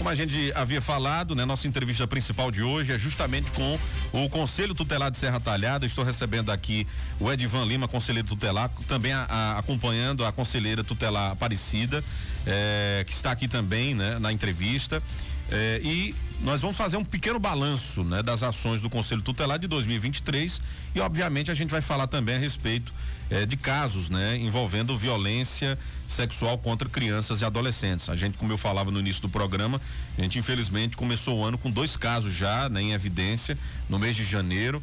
Como a gente havia falado, né, nossa entrevista principal de hoje é justamente com o Conselho Tutelar de Serra Talhada. Estou recebendo aqui o Edivan Lima, conselheiro tutelar, também acompanhando a conselheira tutelar Aparecida, que está aqui também, né, na entrevista. E nós vamos fazer um pequeno balanço, né, das ações do Conselho Tutelar de 2023 e, obviamente, a gente vai falar também a respeito de casos, né, envolvendo violência sexual contra crianças e adolescentes. A gente, como eu falava no início do programa, a gente infelizmente começou o ano com 2 casos já, né, em evidência no mês de janeiro.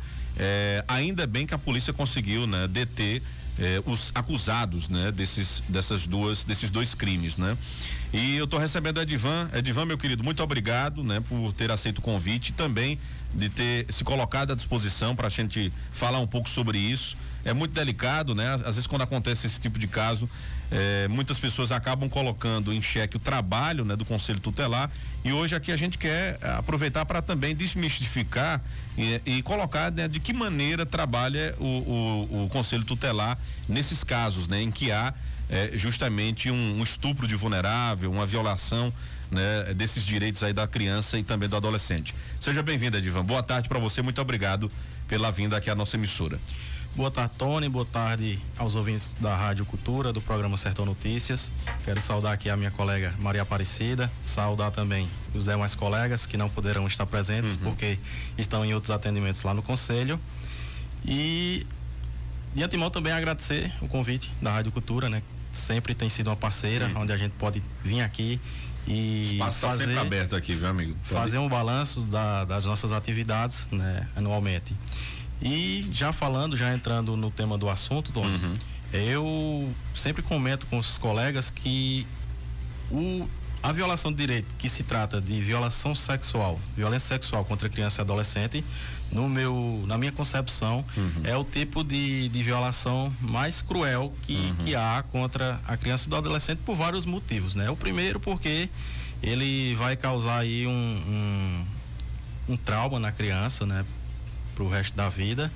Ainda bem que a polícia conseguiu, né, deter os acusados, né, desses 2 crimes, né? E eu estou recebendo Edivan, meu querido, muito obrigado, né, por ter aceito o convite e também de ter se colocado à disposição para a gente falar um pouco sobre isso. É muito delicado, né? Às vezes quando acontece esse tipo de caso, muitas pessoas acabam colocando em xeque o trabalho, né, do Conselho Tutelar, e hoje aqui a gente quer aproveitar para também desmistificar e colocar, né, de que maneira trabalha o Conselho Tutelar nesses casos, né, em que há justamente um estupro de vulnerável, uma violação, né, desses direitos aí da criança e também do adolescente. Seja bem-vindo, Edivan. Boa tarde para você, muito obrigado pela vinda aqui à nossa emissora. Boa tarde, Tony. Boa tarde aos ouvintes da Rádio Cultura, do programa Sertão Notícias. Quero saudar aqui a minha colega Maria Aparecida, saudar também os demais colegas que não poderão estar presentes porque estão em outros atendimentos lá no Conselho. E de antemão também agradecer o convite da Rádio Cultura, né? Sempre tem sido uma parceira, onde a gente pode vir aqui e o espaço está sempre aberto aqui, viu, amigo? Fazer um balanço das nossas atividades, né, anualmente. E já entrando no tema do assunto, Tony, eu sempre comento com os colegas que a violação de direito, que se trata de violência sexual contra criança e adolescente, na minha concepção, é o tipo de violação mais cruel que há contra a criança e o adolescente por vários motivos, né? O primeiro porque ele vai causar aí um trauma na criança, né, pro resto da vida,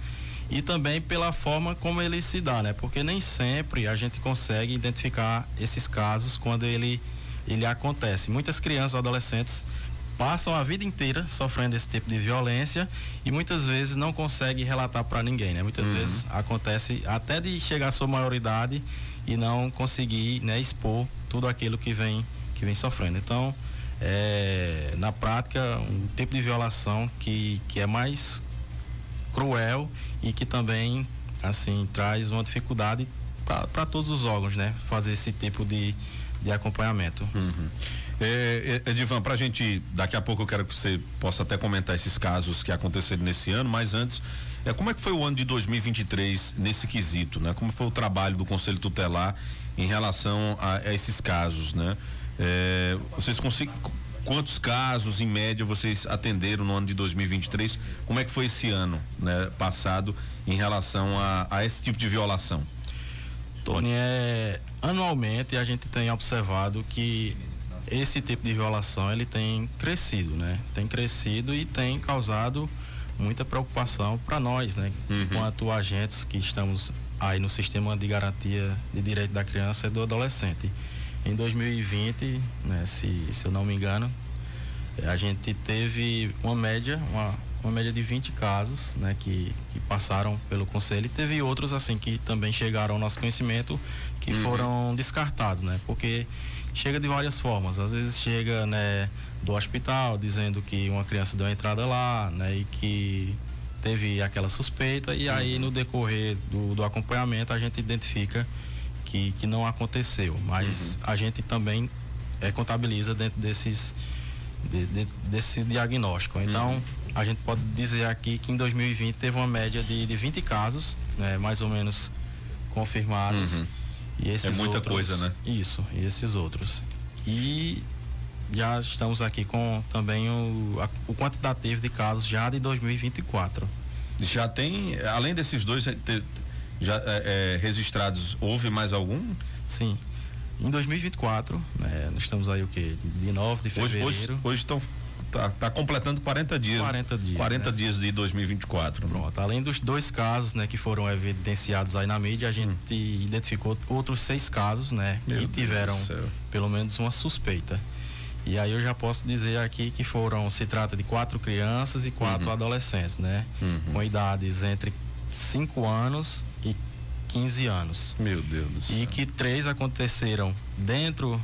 e também pela forma como ele se dá, né? Porque nem sempre a gente consegue identificar esses casos quando ele acontece. Muitas crianças e adolescentes passam a vida inteira sofrendo esse tipo de violência e muitas vezes não conseguem relatar para ninguém, né? Muitas vezes acontece até de chegar à sua maioridade e não conseguir, né, expor tudo aquilo que vem sofrendo. Então, na prática, um tipo de violação que é mais cruel e que também, assim, traz uma dificuldade para todos os órgãos, né? Fazer esse tipo de acompanhamento. Edivan, pra gente, daqui a pouco eu quero que você possa até comentar esses casos que aconteceram nesse ano, mas antes, como é que foi o ano de 2023 nesse quesito, né? Como foi o trabalho do Conselho Tutelar em relação a esses casos, né? Quantos casos em média vocês atenderam no ano de 2023? Como é que foi esse ano, né, passado em relação a esse tipo de violação? Tony, anualmente a gente tem observado que esse tipo de violação ele tem crescido, né? Tem crescido e tem causado muita preocupação para nós, né? Enquanto agentes que estamos aí no sistema de garantia de direito da criança e do adolescente. Em 2020, né, se eu não me engano, a gente teve uma média de 20 casos, né, que passaram pelo conselho, e teve outros assim que também chegaram ao nosso conhecimento que foram descartados, né? Porque chega de várias formas. Às vezes chega, né, do hospital dizendo que uma criança deu entrada lá, né, e que teve aquela suspeita, e aí no decorrer do acompanhamento a gente identifica que não aconteceu, mas a gente também contabiliza dentro desse diagnóstico. Então, a gente pode dizer aqui que em 2020 teve uma média de 20 casos, né, mais ou menos confirmados. E esses muita coisa, né? Isso, e esses outros. E já estamos aqui com também o quantitativo de casos já de 2024. Já tem, além desses dois, já registrados, houve mais algum? Sim. Em 2024, né, nós estamos aí de 9 de fevereiro. Hoje estão tá completando 40 dias. 40 dias de 2024. Pronto. Além dos 2 casos, né, que foram evidenciados aí na mídia, a gente identificou outros 6 casos, né, que tiveram pelo menos uma suspeita. E aí eu já posso dizer aqui que se trata de 4 crianças e 4 adolescentes, né? Com idades entre 5 anos e 15 anos. Meu Deus do céu. E que 3 aconteceram dentro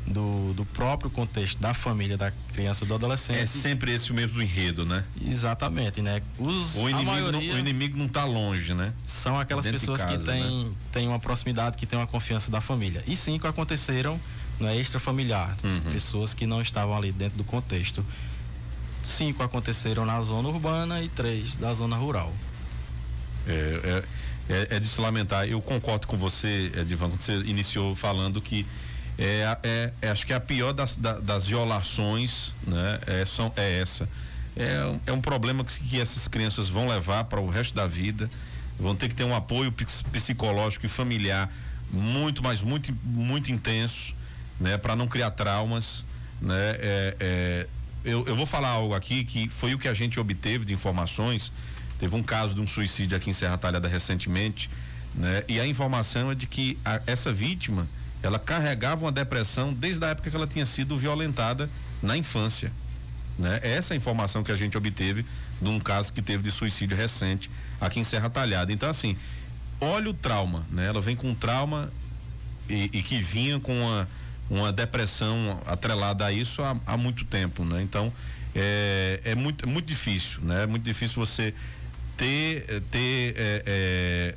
do próprio contexto da família da criança ou do adolescente. É sempre esse o mesmo enredo, né? Exatamente, né? O inimigo não está longe, né? São aquelas pessoas que têm uma proximidade, que têm uma confiança da família. E 5 aconteceram no extrafamiliar, pessoas que não estavam ali dentro do contexto. 5 aconteceram na zona urbana e 3 da zona rural. É de se lamentar. Eu concordo com você, Edivan, quando você iniciou falando que acho que a pior das violações, né, é essa. É um problema que essas crianças vão levar para o resto da vida, vão ter que ter um apoio psicológico e familiar muito intenso, né, para não criar traumas, né? Eu vou falar algo aqui que foi o que a gente obteve de informações. Teve um caso de um suicídio aqui em Serra Talhada recentemente, né? E a informação é de que essa vítima, ela carregava uma depressão desde a época que ela tinha sido violentada na infância, né? Essa é a informação que a gente obteve de um caso que teve de suicídio recente aqui em Serra Talhada. Então, assim, olha o trauma, né? Ela vem com um trauma e que vinha com uma depressão atrelada a isso há muito tempo, né? Então, é muito difícil, né? É muito difícil você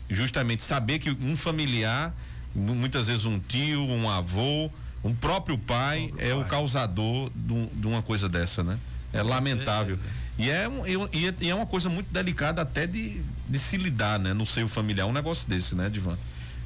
justamente saber que um familiar, muitas vezes um tio, um avô, um próprio pai o causador de uma coisa dessa, né? É lamentável. E é uma coisa muito delicada até de se lidar, né? No seio familiar, um negócio desse, né, Edivan?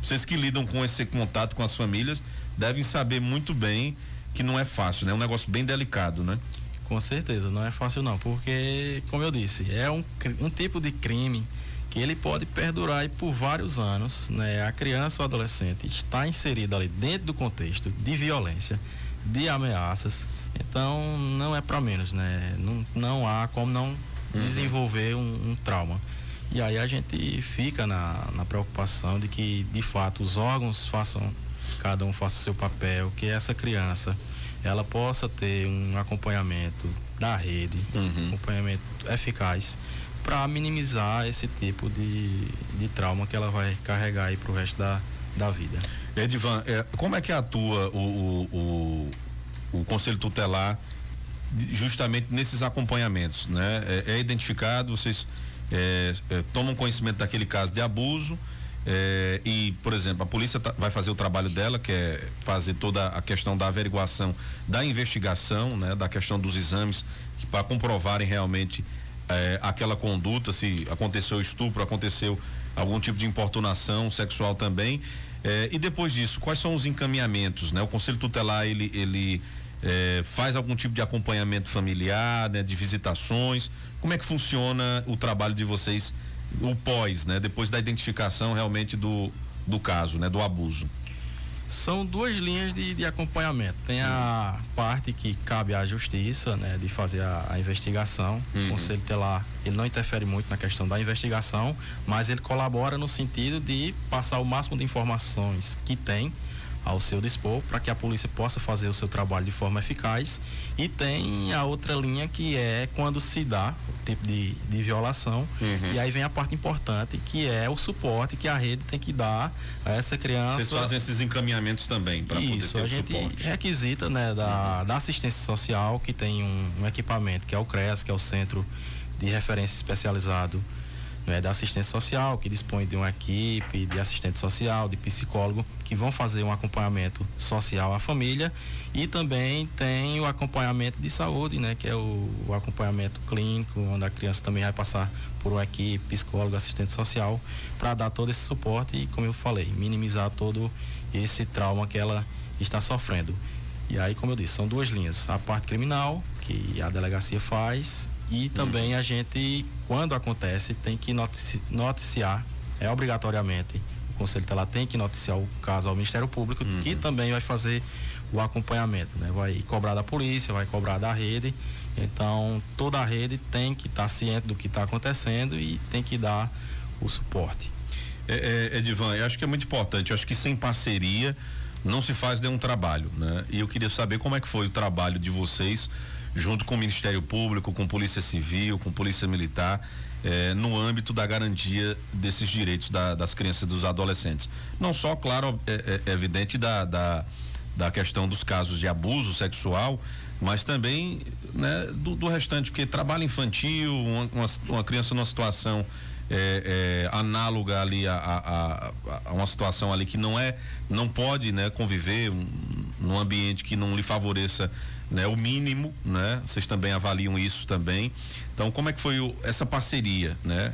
Vocês que lidam com esse contato com as famílias devem saber muito bem que não é fácil, né? É um negócio bem delicado, né? Com certeza, não é fácil não, porque, como eu disse, é um tipo de crime que ele pode perdurar aí por vários anos, né? A criança ou adolescente está inserida ali dentro do contexto de violência, de ameaças, então não é para menos, né? Não há como não desenvolver um trauma. E aí a gente fica na preocupação de que, de fato, os órgãos cada um faça o seu papel, que essa criança ela possa ter um acompanhamento da rede, acompanhamento eficaz, para minimizar esse tipo de trauma que ela vai carregar aí pro resto da vida. Edivan, como é que atua o Conselho Tutelar justamente nesses acompanhamentos, né? É identificado, vocês tomam conhecimento daquele caso de abuso, e, por exemplo, a polícia vai fazer o trabalho dela, que é fazer toda a questão da averiguação, da investigação, né? Da questão dos exames, para comprovarem realmente aquela conduta, se aconteceu estupro, aconteceu algum tipo de importunação sexual também, e depois disso, quais são os encaminhamentos, né? O Conselho Tutelar, ele faz algum tipo de acompanhamento familiar, né? De visitações, como é que funciona o trabalho de vocês, o pós, né? Depois da identificação realmente do caso, né? Do abuso. São 2 linhas de acompanhamento. Tem a parte que cabe à justiça, né? De fazer a investigação. O Conselho Tutelar, ele não interfere muito na questão da investigação, mas ele colabora no sentido de passar o máximo de informações que tem ao seu dispor, para que a polícia possa fazer o seu trabalho de forma eficaz. E tem a outra linha, que é quando se dá o tipo de violação, e aí vem a parte importante, que é o suporte que a rede tem que dar a essa criança. Vocês fazem esses encaminhamentos também para poder ter o suporte? Isso, a gente requisita, né, da assistência social, que tem um equipamento, que é o CREAS, que é o Centro de Referência Especializado, né, da assistência social, que dispõe de uma equipe de assistente social, de psicólogo, que vão fazer um acompanhamento social à família, e também tem o acompanhamento de saúde, né, que é o acompanhamento clínico, onde a criança também vai passar por uma equipe, psicólogo, assistente social, para dar todo esse suporte e, como eu falei, minimizar todo esse trauma que ela está sofrendo. E aí, como eu disse, são 2 linhas: a parte criminal, que a delegacia faz, e também a gente, quando acontece, tem que noticiar, obrigatoriamente, o Conselho Tutelar tem que noticiar o caso ao Ministério Público, que também vai fazer o acompanhamento, né? Vai cobrar da polícia, vai cobrar da rede. Então, toda a rede tem que estar ciente do que está acontecendo e tem que dar o suporte. Edivan, eu acho que é muito importante. Eu acho que sem parceria não se faz nenhum trabalho, né? E eu queria saber como é que foi o trabalho de vocês junto com o Ministério Público, com Polícia Civil, com Polícia Militar, no âmbito da garantia desses direitos das crianças e dos adolescentes. Não só, claro, é evidente da questão dos casos de abuso sexual, mas também, né, do restante, porque trabalho infantil, uma criança numa situação análoga ali a uma situação ali que não pode, né, conviver num ambiente que não lhe favoreça, né, o mínimo, né? Vocês também avaliam isso também. Então, como é que foi essa parceria, né,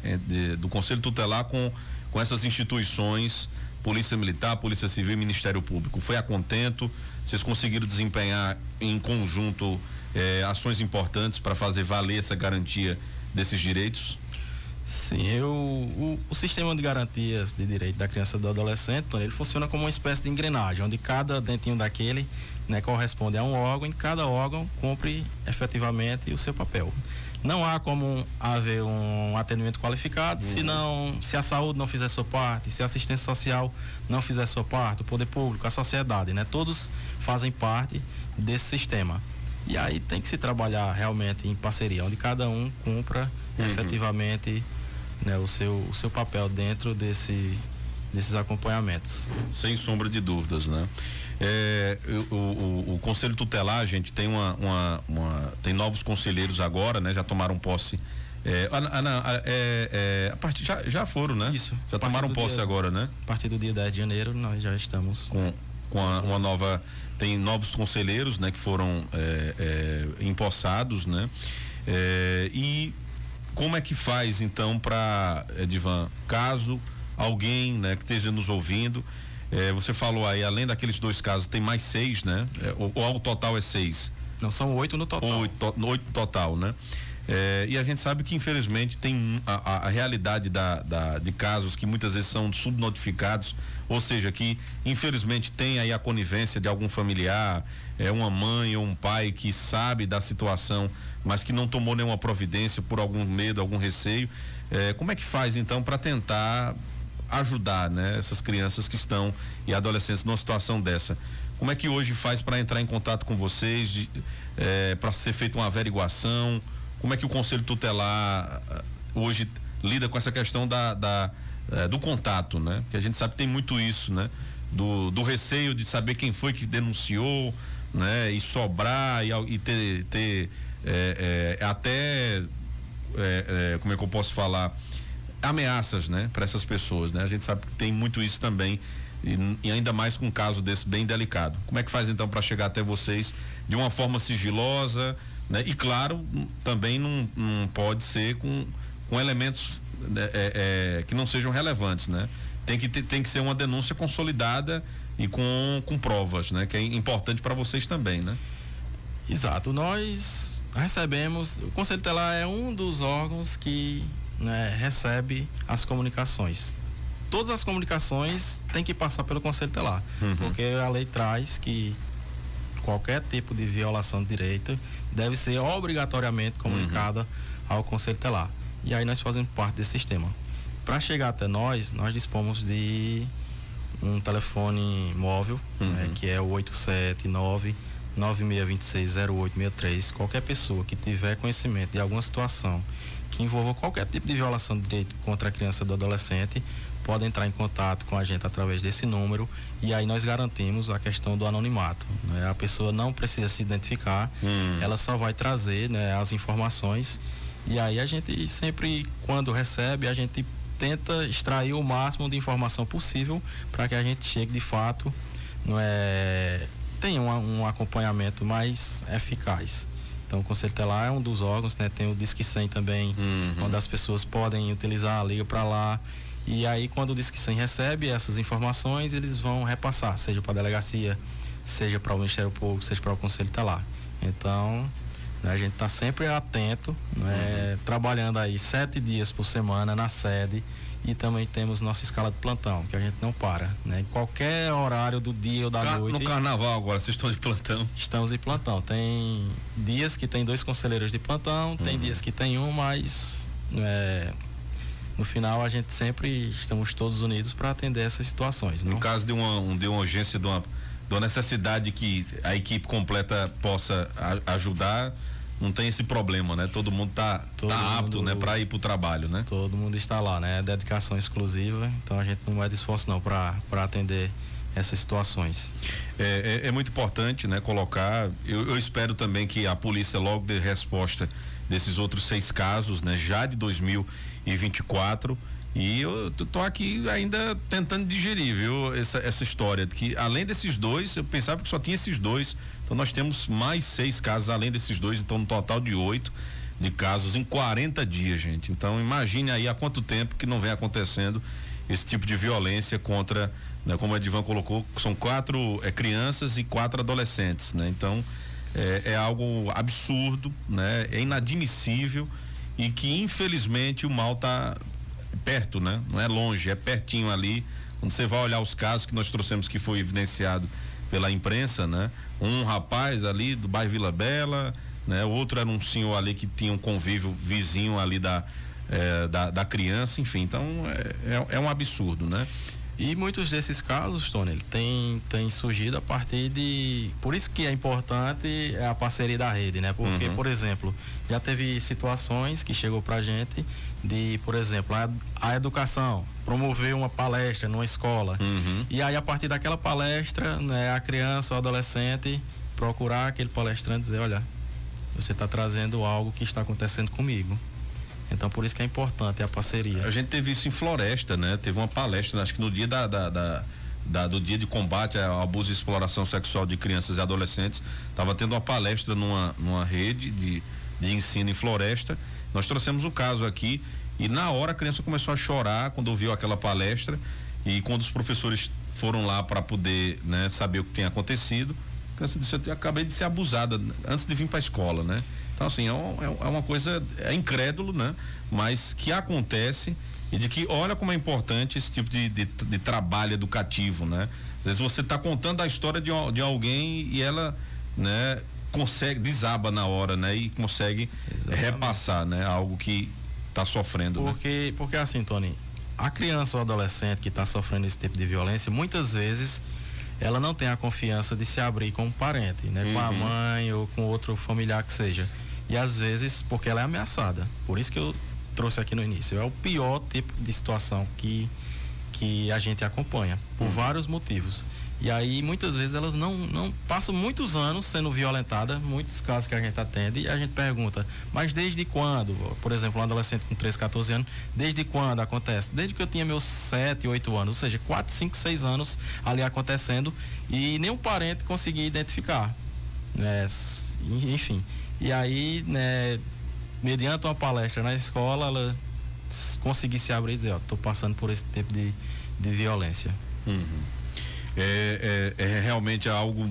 do Conselho Tutelar com essas instituições, Polícia Militar, Polícia Civil e Ministério Público? Foi a contento? Vocês conseguiram desempenhar em conjunto ações importantes para fazer valer essa garantia desses direitos? Sim, o sistema de garantias de direito da criança e do adolescente, ele funciona como uma espécie de engrenagem, onde cada dentinho daquele, né, corresponde a um órgão, e cada órgão cumpre efetivamente o seu papel. Não há como haver um atendimento qualificado se a saúde não fizer sua parte, se a assistência social não fizer sua parte, o poder público, a sociedade, né? Todos fazem parte desse sistema. E aí tem que se trabalhar realmente em parceria, onde cada um cumpra efetivamente, né, o seu papel dentro desses acompanhamentos. Sem sombra de dúvidas, né? O Conselho Tutelar, gente, tem tem novos conselheiros agora, né? Já tomaram posse. A partir, já foram, né? Isso. Já tomaram posse agora, né? A partir do dia 10 de janeiro nós já estamos com uma nova. Tem novos conselheiros, né? Que foram empossados, né? E como é que faz então para, Edivan, caso alguém, né, que esteja nos ouvindo, você falou aí, além daqueles 2 casos, tem mais 6, né? Ou o total é 6? Não, são 8 no total. 8 no total, né? E a gente sabe que infelizmente tem a realidade de casos que muitas vezes são subnotificados, ou seja, que infelizmente tem aí a conivência de algum familiar, uma mãe ou um pai que sabe da situação, mas que não tomou nenhuma providência por algum medo, algum receio. Como é que faz então para tentar ajudar, né, essas crianças que estão e adolescentes numa situação dessa? Como é que hoje faz para entrar em contato com vocês, para ser feita uma averiguação? Como é que o Conselho Tutelar hoje lida com essa questão do contato, né? Porque a gente sabe que tem muito isso, né? Do receio de saber quem foi que denunciou, né? E sobrar e ter até como é que eu posso falar, ameaças, né? Para essas pessoas, né? A gente sabe que tem muito isso também e ainda mais com um caso desse bem delicado. Como é que faz então para chegar até vocês de uma forma sigilosa, né? E claro, também não pode ser com elementos que não sejam relevantes, né? Tem que ser uma denúncia consolidada e com provas, né? Que é importante para vocês também, né? Exato. Nós recebemos, o Conselho Tutelar é um dos órgãos que, né, recebe as comunicações. Todas as comunicações têm que passar pelo Conselho Tutelar, porque a lei traz que qualquer tipo de violação de direito deve ser obrigatoriamente comunicada ao Conselho Tutelar. E aí nós fazemos parte desse sistema. Para chegar até nós dispomos de um telefone móvel, né, que é o 879-9626-0863. Qualquer pessoa que tiver conhecimento de alguma situação que envolva qualquer tipo de violação de direito contra a criança ou do adolescente, pode entrar em contato com a gente através desse número, e aí nós garantimos a questão do anonimato, né? A pessoa não precisa se identificar, ela só vai trazer, né, as informações, e aí a gente sempre, quando recebe, a gente tenta extrair o máximo de informação possível para que a gente chegue de fato, tenha um acompanhamento mais eficaz. Então o Conselho Tutelar é um dos órgãos, né? Tem o Disque 100 também, onde as pessoas podem utilizar, liga para lá. E aí, quando o Disque 100 recebe essas informações, eles vão repassar, seja para a delegacia, seja para o Ministério Público, seja para o Conselho Tutelar. Então, né, a gente está sempre atento, né, trabalhando aí 7 dias por semana na sede, e também temos nossa escala de plantão, que a gente não para, né? Em qualquer horário do dia ou da noite. No carnaval agora, vocês estão de plantão? Estamos de plantão. Tem dias que tem 2 conselheiros de plantão, tem dias que tem um, mas no final a gente sempre estamos todos unidos para atender essas situações. No caso de uma urgência da necessidade que a equipe completa possa ajudar, não tem esse problema, né? Todo mundo tá apto, né, para ir pro trabalho, né? Todo mundo está lá, né? É dedicação exclusiva, então a gente não mede esforço não para atender essas situações. É muito importante, né, colocar. Eu espero também que a polícia logo dê resposta desses outros 6 casos, né, já de 2024. E eu tô aqui ainda tentando digerir, viu, essa história de que além desses 2, eu pensava que só tinha esses 2. Então nós temos mais 6 casos além desses 2, então um total de 8 de casos em 40 dias, gente. Então imagine aí há quanto tempo que não vem acontecendo esse tipo de violência contra, né, como o Edivan colocou, são 4 crianças e 4 adolescentes, né? Então é algo absurdo, né? É inadmissível e que infelizmente o mal tá perto, né? Não é longe, é pertinho ali. Quando você vai olhar os casos que nós trouxemos, que foi evidenciado pela imprensa, né? Um rapaz ali do bairro Vila Bela, né? O outro era um senhor ali que tinha um convívio vizinho ali da criança, enfim. Então é um absurdo, né? E muitos desses casos, Tony, tem surgido a partir de... Por isso que é importante a parceria da rede, né? Porque, por exemplo, já teve situações que chegou pra gente de, por exemplo, a educação, promover uma palestra numa escola. E aí, a partir daquela palestra, né, a criança ou adolescente procurar aquele palestrante e dizer, olha, você está trazendo algo que está acontecendo comigo. Então, por isso que é importante a parceria. A gente teve isso em Floresta, né? Teve uma palestra, acho que no dia do dia de combate ao abuso e exploração sexual de crianças e adolescentes, estava tendo uma palestra numa rede de ensino em Floresta. Nós trouxemos o caso aqui e na hora a criança começou a chorar quando ouviu aquela palestra, e quando os professores foram lá para poder, né, saber o que tinha acontecido, a criança disse: eu acabei de ser abusada antes de vir para a escola, né? Então, assim, é uma coisa, é incrédulo, né? Mas que acontece, e de que olha como é importante esse tipo de trabalho educativo, né? Às vezes você está contando a história de alguém e ela, né, consegue, desaba na hora, né? E consegue repassar, né? Algo que está sofrendo. Porque assim, Tony, a criança ou adolescente que está sofrendo esse tipo de violência, muitas vezes ela não tem a confiança de se abrir com um parente, né? Com a mãe ou com outro familiar que seja. E às vezes, porque ela é ameaçada. Por isso que eu trouxe aqui no início. É o pior tipo de situação que a gente acompanha, por vários motivos. E aí, muitas vezes, elas não passam muitos anos sendo violentadas, muitos casos que a gente atende, e a gente pergunta, mas desde quando? Por exemplo, um adolescente com 13, 14 anos, desde quando acontece? Desde que eu tinha meus 7, 8 anos, ou seja, 4, 5, 6 anos ali acontecendo, e nenhum parente conseguia identificar, né? Enfim. E aí, né, mediante uma palestra na escola, ela conseguir se abrir e dizer, ó, tô passando por esse tipo de violência. É realmente algo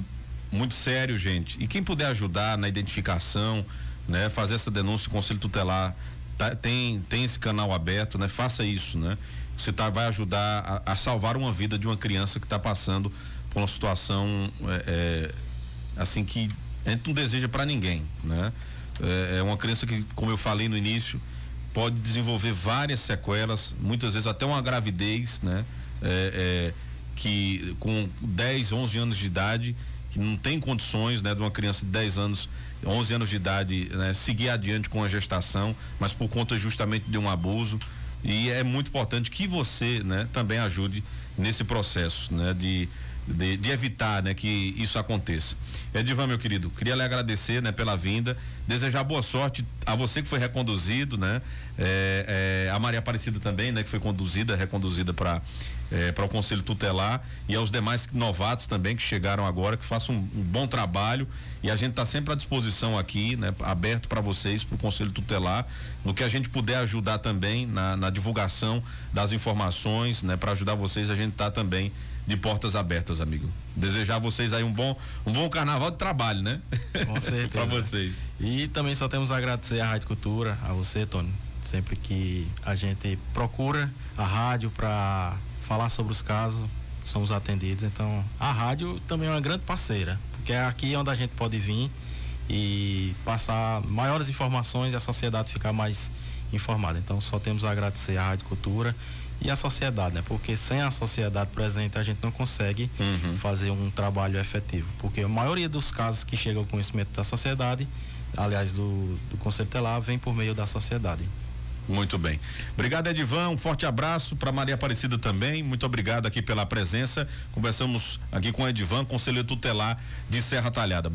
muito sério, gente. E quem puder ajudar na identificação, né, fazer essa denúncia, o Conselho Tutelar tem esse canal aberto, né? Faça isso, né? Você vai ajudar a salvar uma vida de uma criança que está passando por uma situação assim que a gente não deseja para ninguém, né? É uma criança que, como eu falei no início, pode desenvolver várias sequelas, muitas vezes até uma gravidez, né? Que com 10, 11 anos de idade, que não tem condições, né, de uma criança de 10 anos, 11 anos de idade, né, seguir adiante com a gestação, mas por conta justamente de um abuso. E é muito importante que você, né, também ajude nesse processo, né, de evitar, né, que isso aconteça. Edivan, meu querido, queria lhe agradecer, né, pela vinda, desejar boa sorte a você que foi reconduzido, né, a Maria Aparecida também, né, que foi reconduzida para o Conselho Tutelar, e aos demais novatos também que chegaram agora, que façam um bom trabalho, e a gente está sempre à disposição aqui, né, aberto para vocês, para o Conselho Tutelar, no que a gente puder ajudar também na divulgação das informações, né, para ajudar vocês, a gente está também de portas abertas, amigo. Desejar a vocês aí um bom carnaval de trabalho, né? Com certeza. Para vocês. E também só temos a agradecer à Rádio Cultura, a você, Tony, sempre que a gente procura a rádio para falar sobre os casos, somos atendidos. Então, a rádio também é uma grande parceira, porque é aqui onde a gente pode vir e passar maiores informações e a sociedade ficar mais informada. Então, só temos a agradecer à Rádio Cultura e a sociedade, né? Porque sem a sociedade presente a gente não consegue fazer um trabalho efetivo, porque a maioria dos casos que chegam ao conhecimento da sociedade, aliás do Conselho Tutelar, vem por meio da sociedade. Muito bem. Obrigado, Edivan. Um forte abraço para Maria Aparecida também. Muito obrigado aqui pela presença. Conversamos aqui com o Edivan, conselheiro tutelar de Serra Talhada.